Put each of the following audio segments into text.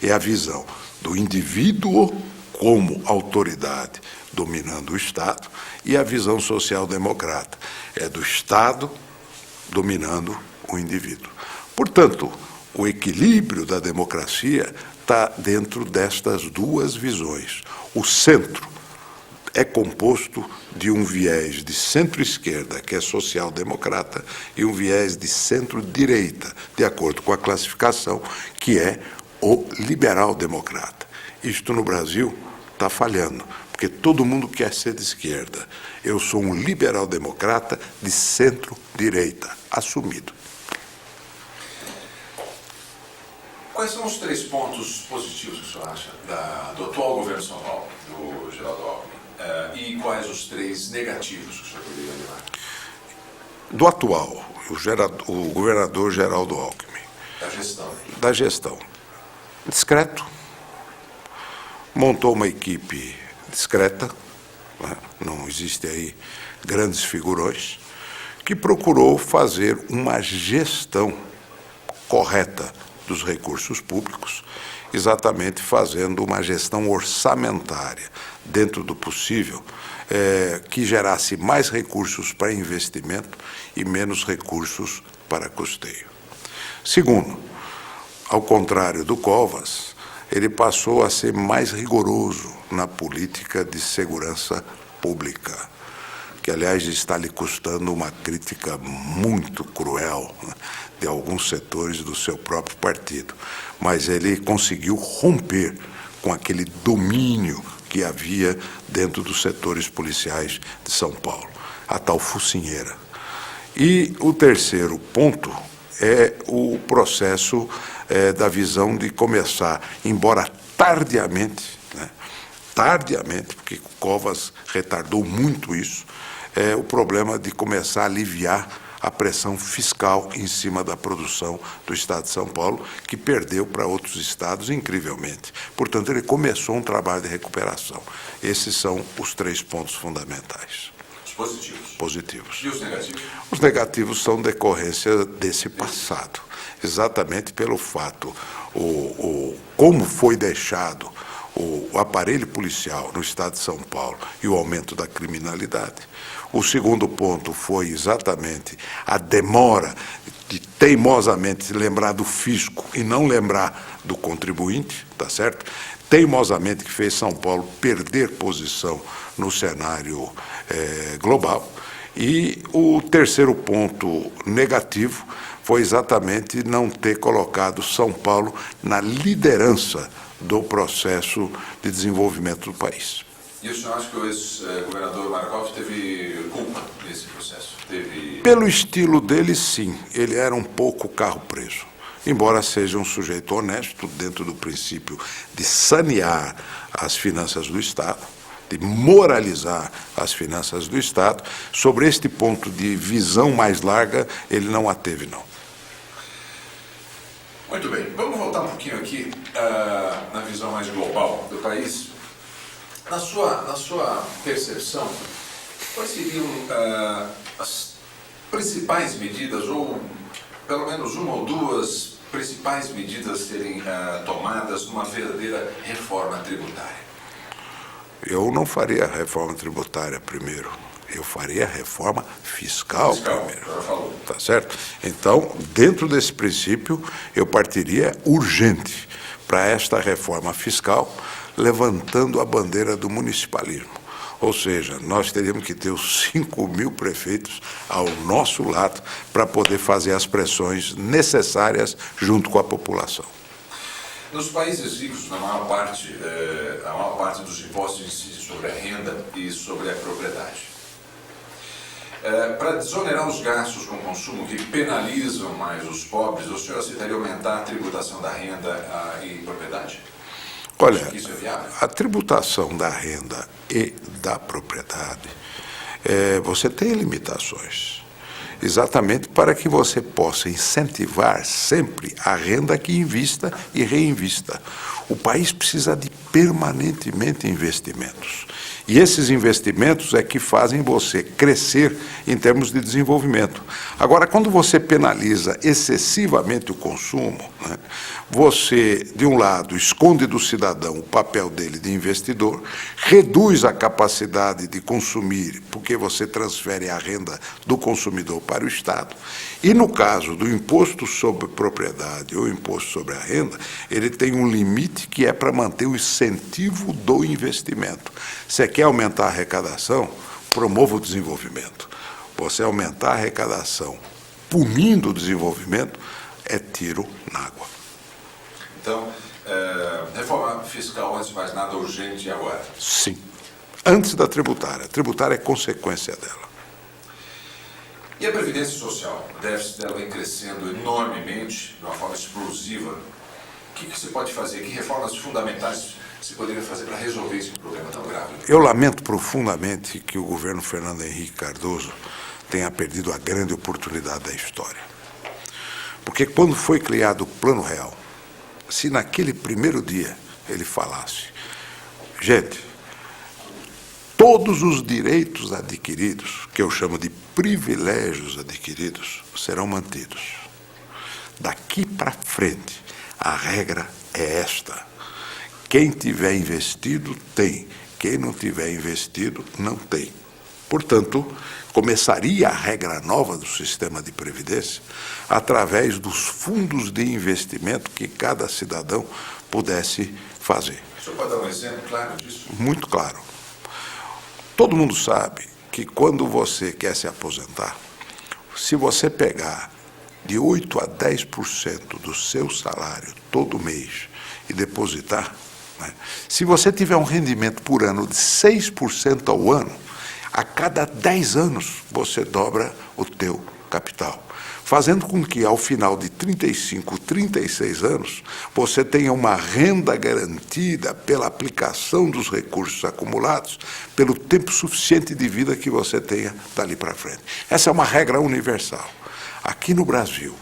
É a visão do indivíduo como autoridade dominando o Estado e a visão social-democrata é do Estado dominando o indivíduo. Portanto, o equilíbrio da democracia está dentro destas duas visões. O centro é composto de um viés de centro-esquerda, que é social-democrata, e um viés de centro-direita, de acordo com a classificação, que é o liberal-democrata. Isto no Brasil está falhando, porque todo mundo quer ser de esquerda. Eu sou um liberal-democrata de centro-direita, assumido. Quais são os 3 pontos positivos que o senhor acha do atual governo de São Paulo, do Geraldo Alckmin? E quais os 3 negativos que o senhor poderia levar? Do atual, o governador Geraldo Alckmin. Da gestão. Da gestão. Discreto. Montou uma equipe discreta, né? Não existe aí grandes figurões, que procurou fazer uma gestão correta dos recursos públicos, exatamente fazendo uma gestão orçamentária, dentro do possível, que gerasse mais recursos para investimento e menos recursos para custeio. Segundo, ao contrário do Covas, ele passou a ser mais rigoroso na política de segurança pública, que, aliás, está lhe custando uma crítica muito cruel, né, de alguns setores do seu próprio partido. Mas ele conseguiu romper com aquele domínio que havia dentro dos setores policiais de São Paulo, a tal focinheira. E o terceiro ponto é o processo da visão de começar, embora tardiamente, né, porque Covas retardou muito isso, o problema de começar a aliviar a pressão fiscal em cima da produção do Estado de São Paulo, que perdeu para outros estados incrivelmente. Portanto, ele começou um trabalho de recuperação. Esses são os 3 pontos fundamentais. Os positivos. Positivos. E os negativos? Os negativos são decorrência desse passado, exatamente pelo fato, como foi deixado o aparelho policial no Estado de São Paulo e o aumento da criminalidade. O segundo ponto foi exatamente a demora de teimosamente lembrar do fisco e não lembrar do contribuinte, tá certo? Teimosamente que fez São Paulo perder posição no cenário global. E o terceiro ponto negativo foi exatamente não ter colocado São Paulo na liderança do processo de desenvolvimento do país. E o senhor acha que o ex-governador Markov teve culpa nesse processo? Pelo estilo dele, sim. Ele era um pouco carro preso. Embora seja um sujeito honesto, dentro do princípio de sanear as finanças do Estado, de moralizar as finanças do Estado, sobre este ponto de visão mais larga, ele não a teve, não. Muito bem. Vamos voltar um pouquinho aqui na visão mais global do país. Na sua percepção, quais seriam as principais medidas, ou pelo menos uma ou duas principais medidas a serem tomadas numa verdadeira reforma tributária? Eu não faria a reforma tributária primeiro. Eu faria a reforma fiscal primeiro. Tá certo? Então, dentro desse princípio, eu partiria urgente para esta reforma fiscal, levantando a bandeira do municipalismo. Ou seja, nós teríamos que ter os 5.000 prefeitos ao nosso lado para poder fazer as pressões necessárias junto com a população. Nos países ricos, a maior parte dos impostos incide sobre a renda e sobre a propriedade. Para desonerar os gastos com consumo que penalizam mais os pobres, o senhor aceitaria aumentar a tributação da renda e propriedade? Olha, isso é viável? A tributação da renda e da propriedade, você tem limitações. exatamente para que você possa incentivar sempre a renda que invista e reinvista. O país precisa de permanentemente investimentos. E esses investimentos é que fazem você crescer em termos de desenvolvimento. Agora, quando você penaliza excessivamente o consumo, né, você, de um lado, esconde do cidadão o papel dele de investidor, reduz a capacidade de consumir, porque você transfere a renda do consumidor para o Estado. E, no caso do imposto sobre propriedade ou imposto sobre a renda, ele tem um limite que é para manter o incentivo do investimento. Você quer aumentar a arrecadação? Promova o desenvolvimento. Você aumentar a arrecadação punindo o desenvolvimento é tiro na água. Então, reforma fiscal, antes de mais nada, urgente agora? Sim. Antes da tributária. A tributária é consequência dela. E a Previdência Social? O déficit dela vem crescendo enormemente, de uma forma explosiva. O que se pode fazer? Que reformas fundamentais se poderia fazer para resolver esse problema tão grave? Eu lamento profundamente que o governo Fernando Henrique Cardoso tenha perdido a grande oportunidade da história. Porque quando foi criado o Plano Real, se naquele primeiro dia ele falasse, gente, todos os direitos adquiridos, que eu chamo de privilégios adquiridos, serão mantidos. Daqui para frente, a regra é esta. Quem tiver investido, tem. Quem não tiver investido, não tem. Portanto, começaria a regra nova do sistema de previdência através dos fundos de investimento que cada cidadão pudesse fazer. O senhor pode dar um exemplo claro disso? Muito claro. Todo mundo sabe que quando você quer se aposentar, se você pegar de 8% a 10% do seu salário todo mês e depositar, né, se você tiver um rendimento por ano de 6% ao ano, a cada 10 anos você dobra o teu capital, fazendo com que ao final de 35, 36 anos, você tenha uma renda garantida pela aplicação dos recursos acumulados, pelo tempo suficiente de vida que você tenha dali para frente. Essa é uma regra universal. Aqui no Brasil,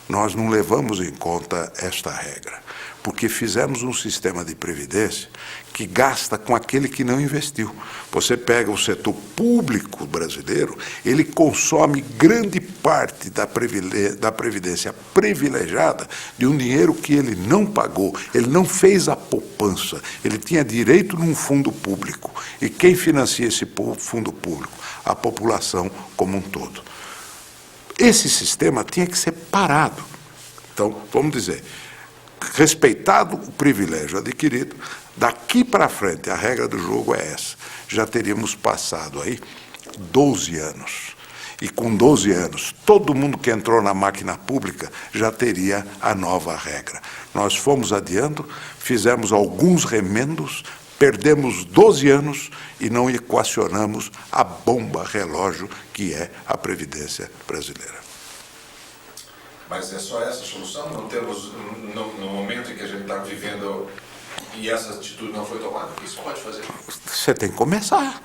nós não levamos em conta esta regra, porque fizemos um sistema de previdência que gasta com aquele que não investiu. Você pega o setor público brasileiro, ele consome grande parte da previdência privilegiada de um dinheiro que ele não pagou, ele não fez a poupança, ele tinha direito num fundo público. E quem financia esse fundo público? A população como um todo. Esse sistema tinha que ser parado. Então, vamos dizer, respeitado o privilégio adquirido, daqui para frente a regra do jogo é essa. Já teríamos passado aí 12 anos. E com 12 anos, todo mundo que entrou na máquina pública já teria a nova regra. Nós fomos adiando, fizemos alguns remendos, perdemos 12 anos e não equacionamos a bomba relógio que é a Previdência brasileira. Mas é só essa a solução? Não temos, no momento em que a gente está vivendo e essa atitude não foi tomada, o que isso pode fazer? Você tem que começar.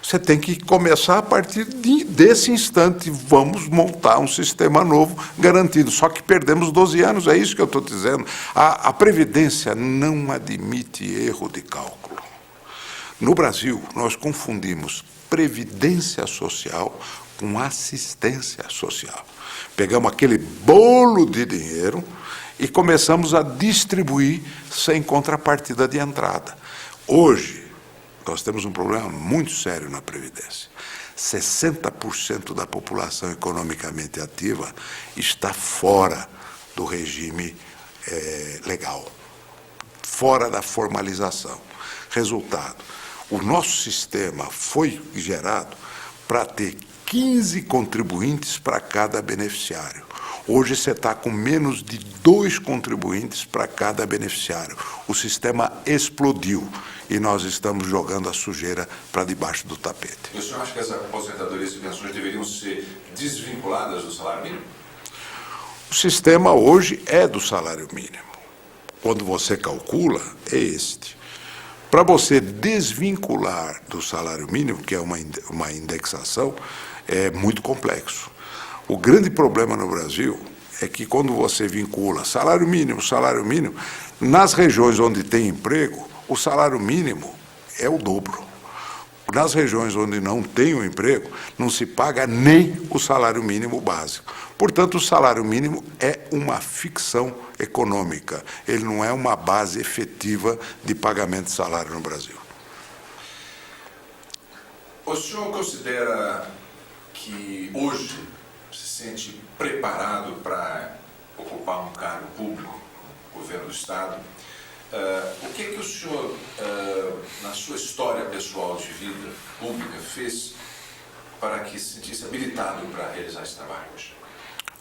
Você tem que começar a partir desse instante. Vamos montar um sistema novo garantido. Só que perdemos 12 anos, é isso que eu estou dizendo. A Previdência não admite erro de cálculo. No Brasil, nós confundimos previdência social com assistência social. Pegamos aquele bolo de dinheiro e começamos a distribuir sem contrapartida de entrada. Hoje, nós temos um problema muito sério na Previdência. 60% da população economicamente ativa está fora do regime legal, fora da formalização. Resultado, o nosso sistema foi gerado para ter 15 contribuintes para cada beneficiário. Hoje você está com menos de 2 contribuintes para cada beneficiário. O sistema explodiu e nós estamos jogando a sujeira para debaixo do tapete. E o senhor acha que as aposentadorias e pensões deveriam ser desvinculadas do salário mínimo? O sistema hoje é do salário mínimo. Quando você calcula, é este. Para você desvincular do salário mínimo, que é uma indexação, é muito complexo. O grande problema no Brasil é que quando você vincula salário mínimo, nas regiões onde tem emprego, o salário mínimo é o dobro. Nas regiões onde não tem o emprego, não se paga nem o salário mínimo básico. Portanto, o salário mínimo é uma ficção econômica. Ele não é uma base efetiva de pagamento de salário no Brasil. O senhor considera que hoje se sente preparado para ocupar um cargo público, no governo do Estado? O que o senhor, na sua história pessoal de vida pública, fez para que se sentisse habilitado para realizar esse trabalho hoje?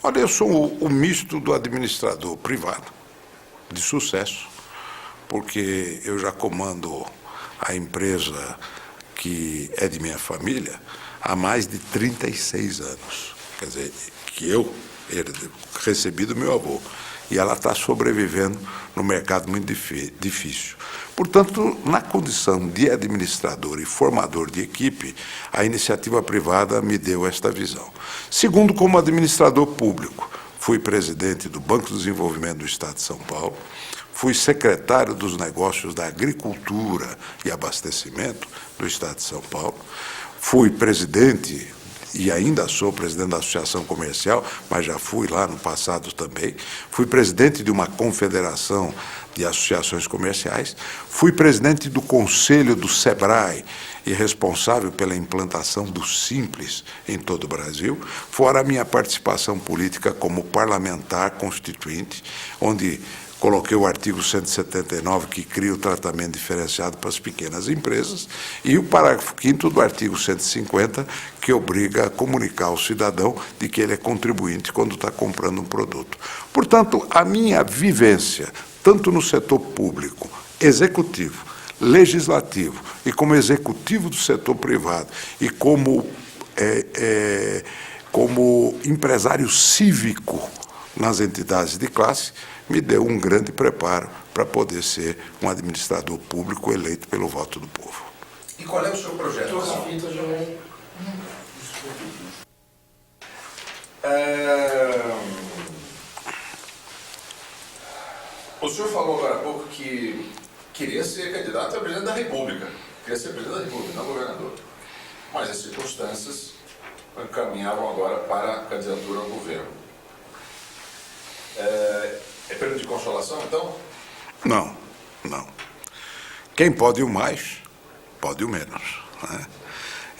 Olha, eu sou o misto do administrador privado, de sucesso, porque eu já comando a empresa que é de minha família há mais de 36 anos. Quer dizer, que eu recebi do meu avô. E ela está sobrevivendo no mercado muito difícil. Portanto, na condição de administrador e formador de equipe, a iniciativa privada me deu esta visão. Segundo, como administrador público, fui presidente do Banco de Desenvolvimento do Estado de São Paulo, fui secretário dos Negócios da Agricultura e Abastecimento do Estado de São Paulo, fui presidente e ainda sou presidente da Associação Comercial, mas já fui lá no passado também. Fui presidente de uma confederação de associações comerciais, fui presidente do Conselho do SEBRAE e responsável pela implantação do Simples em todo o Brasil, fora a minha participação política como parlamentar constituinte, onde coloquei o artigo 179, que cria o tratamento diferenciado para as pequenas empresas, e o parágrafo 5º do artigo 150, que obriga a comunicar ao cidadão de que ele é contribuinte quando está comprando um produto. Portanto, a minha vivência, tanto no setor público, executivo, legislativo, e como executivo do setor privado, e como empresário cívico nas entidades de classe, me deu um grande preparo para poder ser um administrador público eleito pelo voto do povo. E qual é o seu projeto? O senhor falou agora há pouco que queria ser candidato a presidente da República. Queria ser presidente da República, não governador. Mas as circunstâncias caminhavam agora para a candidatura ao governo. É prêmio de consolação, então? Não. Quem pode o mais, pode o menos, né?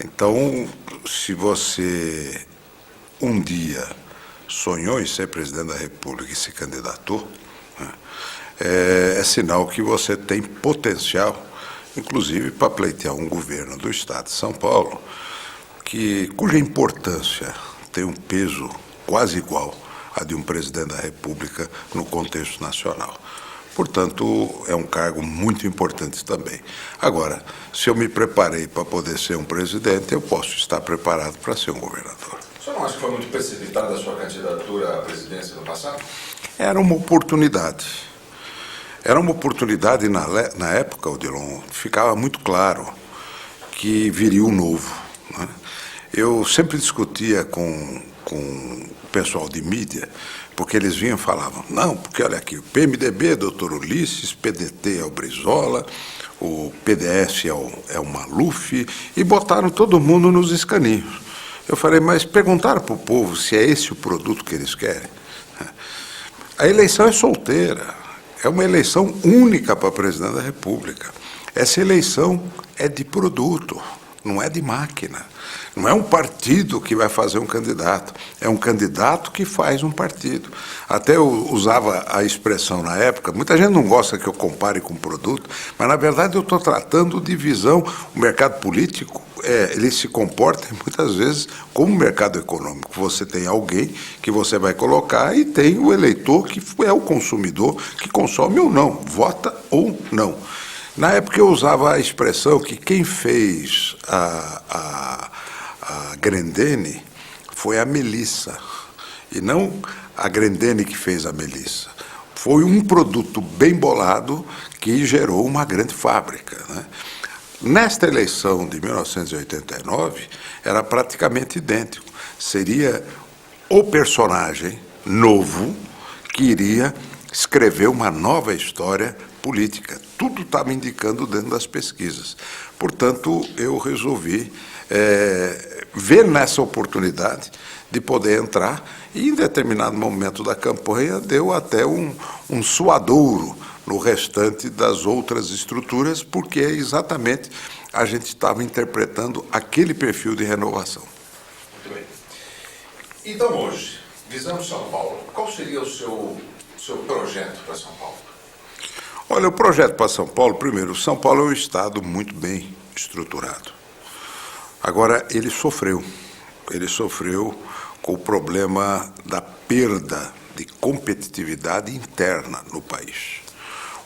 Então, se você um dia sonhou em ser presidente da República e se candidatou, né, é sinal que você tem potencial, inclusive para pleitear um governo do Estado de São Paulo, cuja importância tem um peso quase igual a de um presidente da República no contexto nacional. Portanto, é um cargo muito importante também. Agora, se eu me preparei para poder ser um presidente, eu posso estar preparado para ser um governador. O senhor não acha que foi muito precipitada a sua candidatura à presidência no passado? Era uma oportunidade. Era uma oportunidade, na época, Odilon, ficava muito claro que viria o novo, né? Eu sempre discutia com o pessoal de mídia, porque eles vinham e falavam, não, porque olha aqui, o PMDB é doutor Ulisses, PDT é o Brizola, o PDS é o Maluf, e botaram todo mundo nos escaninhos. Eu falei, mas perguntaram para o povo se é esse o produto que eles querem? A eleição é solteira, é uma eleição única para presidente da República. Essa eleição é de produto, não é de máquina. Não é um partido que vai fazer um candidato, é um candidato que faz um partido. Até eu usava a expressão na época, muita gente não gosta que eu compare com produto, mas na verdade eu estou tratando de visão. O mercado político, ele se comporta muitas vezes como um mercado econômico. Você tem alguém que você vai colocar e tem o eleitor que é o consumidor que consome ou não, vota ou não. Na época eu usava a expressão que quem fez a Grendene foi a Melissa, e não a Grendene que fez a Melissa. Foi um produto bem bolado que gerou uma grande fábrica, né? Nesta eleição de 1989, era praticamente idêntico. Seria o personagem novo que iria escrever uma nova história política. Tudo estava indicando dentro das pesquisas. Portanto, eu resolvi ver nessa oportunidade de poder entrar, e em determinado momento da campanha deu até um suadouro no restante das outras estruturas, porque exatamente a gente estava interpretando aquele perfil de renovação. Muito bem. Então, hoje, visando São Paulo, qual seria o seu projeto para São Paulo? Olha, o projeto para São Paulo, primeiro, São Paulo é um estado muito bem estruturado. Agora, ele sofreu com o problema da perda de competitividade interna no país.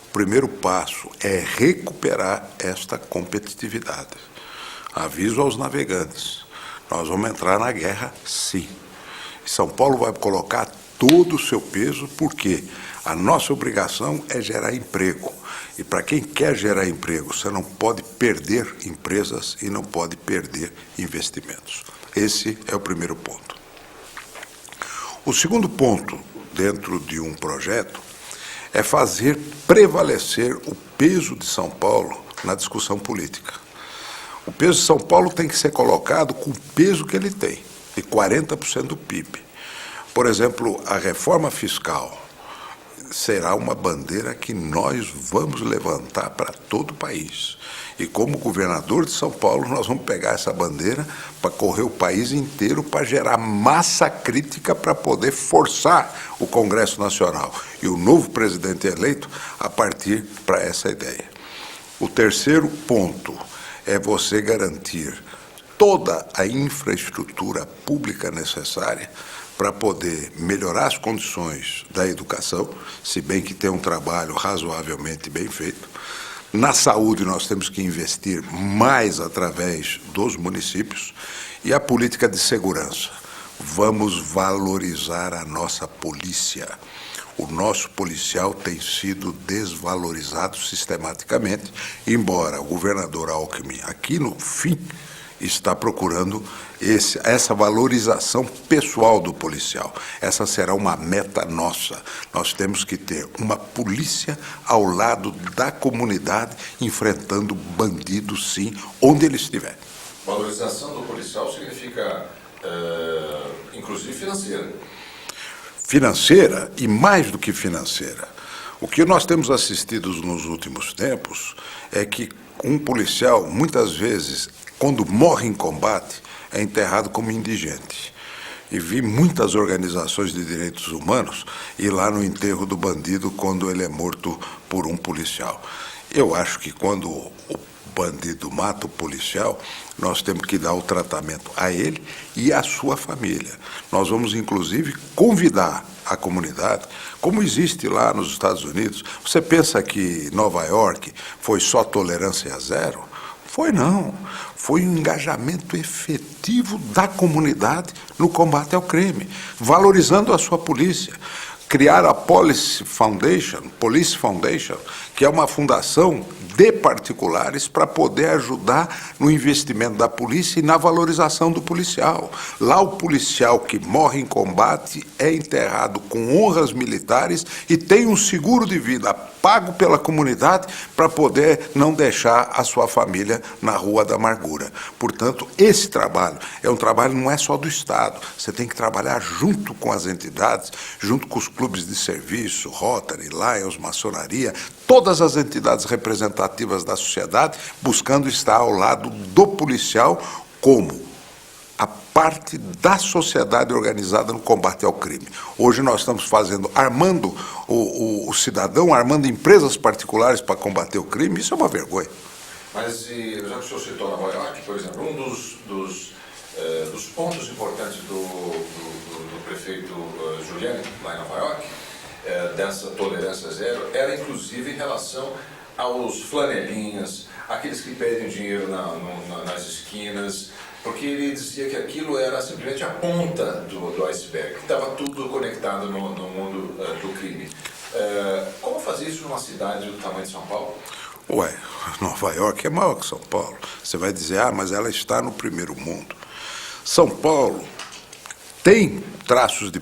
O primeiro passo é recuperar esta competitividade. Aviso aos navegantes, nós vamos entrar na guerra, sim. São Paulo vai colocar todo o seu peso, porque a nossa obrigação é gerar emprego. E para quem quer gerar emprego, você não pode perder empresas e não pode perder investimentos. Esse é o primeiro ponto. O segundo ponto, dentro de um projeto, é fazer prevalecer o peso de São Paulo na discussão política. O peso de São Paulo tem que ser colocado com o peso que ele tem, de 40% do PIB. Por exemplo, a reforma fiscal será uma bandeira que nós vamos levantar para todo o país. E como governador de São Paulo, nós vamos pegar essa bandeira para correr o país inteiro, para gerar massa crítica, para poder forçar o Congresso Nacional e o novo presidente eleito a partir para essa ideia. O terceiro ponto é você garantir toda a infraestrutura pública necessária para poder melhorar as condições da educação, se bem que tem um trabalho razoavelmente bem feito. Na saúde, nós temos que investir mais através dos municípios. E a política de segurança. Vamos valorizar a nossa polícia. O nosso policial tem sido desvalorizado sistematicamente, embora o governador Alckmin, aqui no fim, está procurando essa valorização pessoal do policial. Essa será uma meta nossa. Nós temos que ter uma polícia ao lado da comunidade, enfrentando bandidos, sim, onde ele estiver. Valorização do policial significa, inclusive, financeira. Financeira e mais do que financeira. O que nós temos assistido nos últimos tempos é que um policial, muitas vezes, quando morre em combate, é enterrado como indigente. E vi muitas organizações de direitos humanos ir lá no enterro do bandido quando ele é morto por um policial. Eu acho que quando o bandido mata o policial, nós temos que dar o tratamento a ele e à sua família. Nós vamos, inclusive, convidar a comunidade, como existe lá nos Estados Unidos. Você pensa que Nova York foi só tolerância zero? Foi não. Foi um engajamento efetivo da comunidade no combate ao crime, valorizando a sua polícia. Criaram a Police Foundation, que é uma fundação de particulares para poder ajudar no investimento da polícia e na valorização do policial. Lá o policial que morre em combate é enterrado com honras militares e tem um seguro de vida pago pela comunidade para poder não deixar a sua família na rua da amargura. Portanto, esse trabalho é um trabalho não é só do Estado, você tem que trabalhar junto com as entidades, junto com os clubes de serviço, Rotary, Lions, maçonaria, todas as entidades representativas da sociedade, buscando estar ao lado do policial como a parte da sociedade organizada no combate ao crime. Hoje nós estamos armando o cidadão, armando empresas particulares para combater o crime, isso é uma vergonha. Mas, já que o senhor citou Nova York, por exemplo, um dos pontos importantes do prefeito Giuliani, lá em Nova York, dessa tolerância zero, era inclusive em relação aos flanelinhas, aqueles que pedem dinheiro nas esquinas, porque ele dizia que aquilo era simplesmente a ponta do iceberg, que estava tudo conectado no mundo do crime. Como fazer isso numa cidade do tamanho de São Paulo? Ué, Nova York é maior que São Paulo. Você vai dizer, mas ela está no primeiro mundo. São Paulo tem traços de